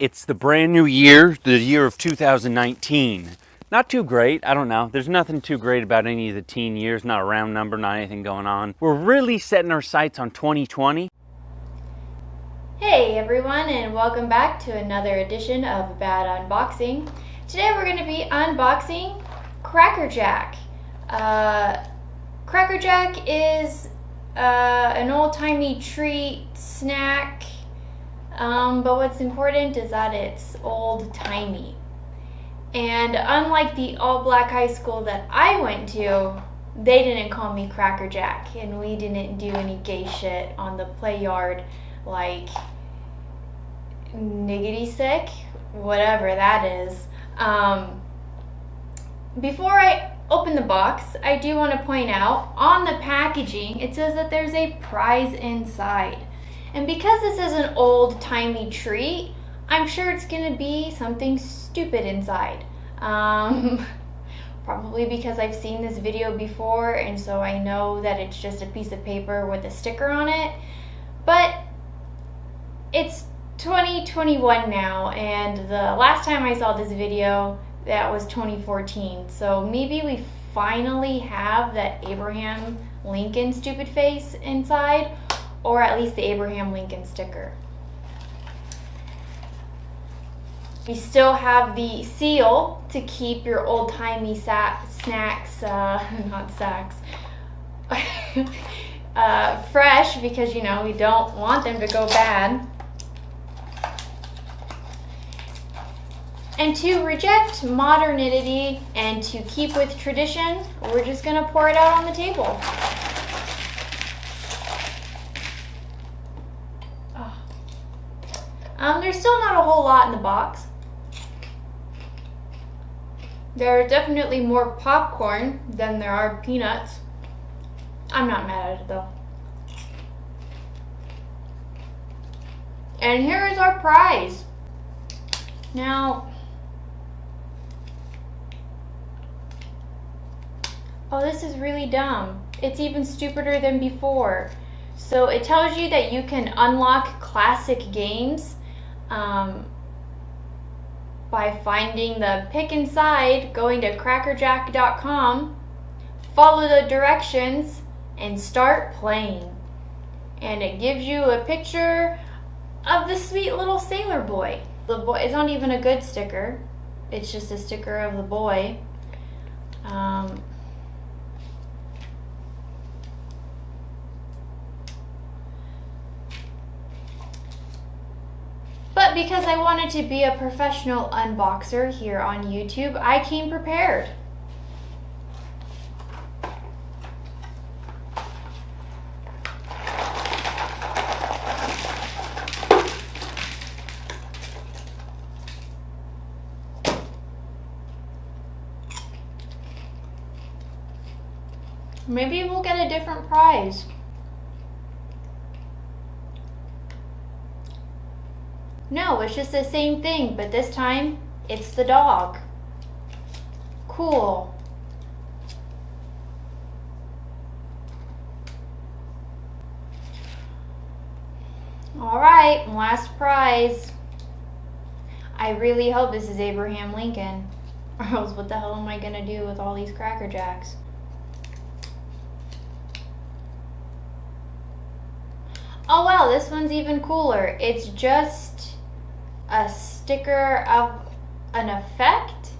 It's the brand new year, the year of 2019. Not too great, I don't know. There's nothing too great about any of the teen years, not a round number, not anything going on. We're really setting our sights on 2020. Hey everyone, and welcome back to another edition of Bad Unboxing. Today we're going to be unboxing CrackerJack. CrackerJack is an old-timey treat snack, but what's important is that it's old-timey. And unlike the all-black high school that I went to, they didn't call me CrackerJack, and we didn't do any gay shit on the play yard like niggity sick, whatever that is. Before I open the box, I do want to point out on the packaging it says that there's a prize inside. And because this is an old-timey treat, I'm sure it's going to be something stupid inside. Probably because I've seen this video before, and so I know that it's just a piece of paper with a sticker on it. But it's 2021 now, and the last time I saw this video, that was 2014. So maybe we finally have that Abraham Lincoln stupid face inside, or at least the Abraham Lincoln sticker. We still have the seal to keep your old-timey snacks, not sacks, fresh, because you know we don't want them to go bad. And to reject modernity and to keep with tradition, we're just gonna pour it out on the table. There's still not a whole lot in the box. There are definitely more popcorn than there are peanuts. I'm not mad at it though. And here is our prize. Now, oh, this is really dumb. It's even stupider than before. So it tells you that you can unlock classic games by finding the pick inside, going to crackerjack.com, follow the directions, and start playing. And it gives you a picture of the sweet little sailor boy. The boy, it's not even a good sticker. It's just a sticker of the boy. But because I wanted to be a professional unboxer here on YouTube, I came prepared. Maybe we'll get a different prize. No, it's just the same thing, but this time it's the dog. Cool. Alright, last prize. I really hope this is Abraham Lincoln, or else what the hell am I gonna do with all these Cracker Jacks? Oh wow, this one's even cooler. It's just a sticker of an effect.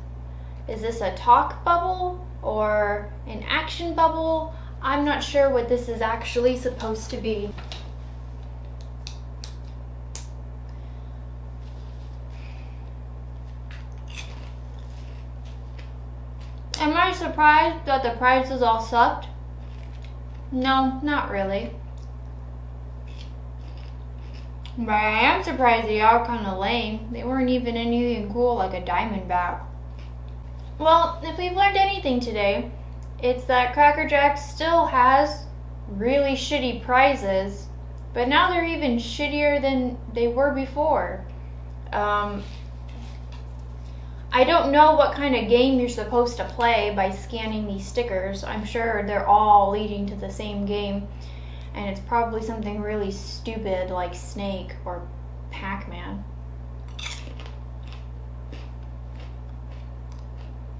Is this a talk bubble or an action bubble? I'm not sure what this is actually supposed to be. Am I surprised that the prizes all sucked? No, not really. But I am surprised they are kind of lame. They weren't even anything cool like a diamondback. Well, if we've learned anything today, it's that CrackerJack still has really shitty prizes, but now they're even shittier than they were before. I don't know what kind of game you're supposed to play by scanning these stickers. I'm sure they're all leading to the same game. And it's probably something really stupid like Snake or Pac-Man.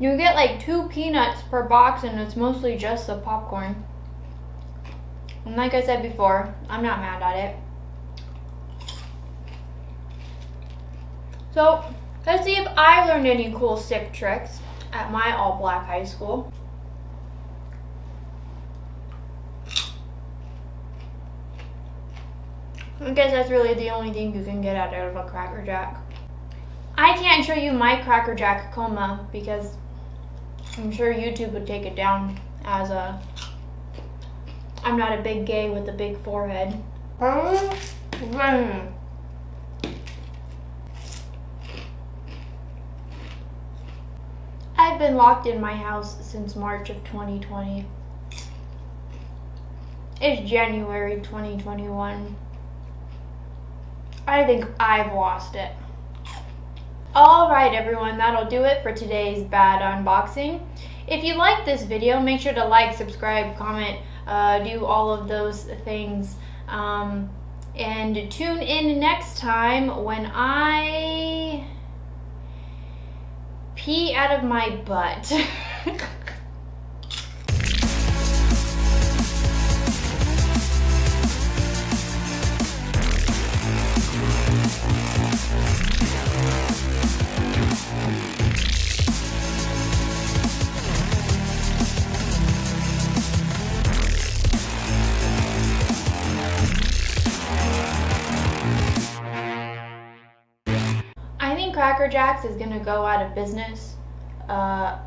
You get like 2 peanuts per box and it's mostly just the popcorn. And like I said before, I'm not mad at it. So, let's see if I learned any cool stick tricks at my all-black high school. I guess that's really the only thing you can get out of a Cracker Jack. I can't show you my Cracker Jack coma because I'm sure YouTube would take it down as I'm not a big gay with a big forehead. I've been locked in my house since March of 2020. It's January 2021. I think I've lost it. Alright everyone, that'll do it for today's bad unboxing. If you like this video, make sure to like, subscribe, comment, do all of those things. And tune in next time when I pee out of my butt. I think Cracker Jacks is gonna go out of business. I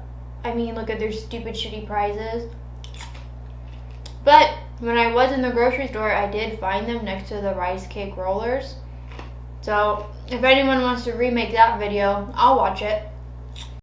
mean, look at their stupid, shitty prices. But when I was in the grocery store, I did find them next to the rice cake rollers. So if anyone wants to remake that video, I'll watch it.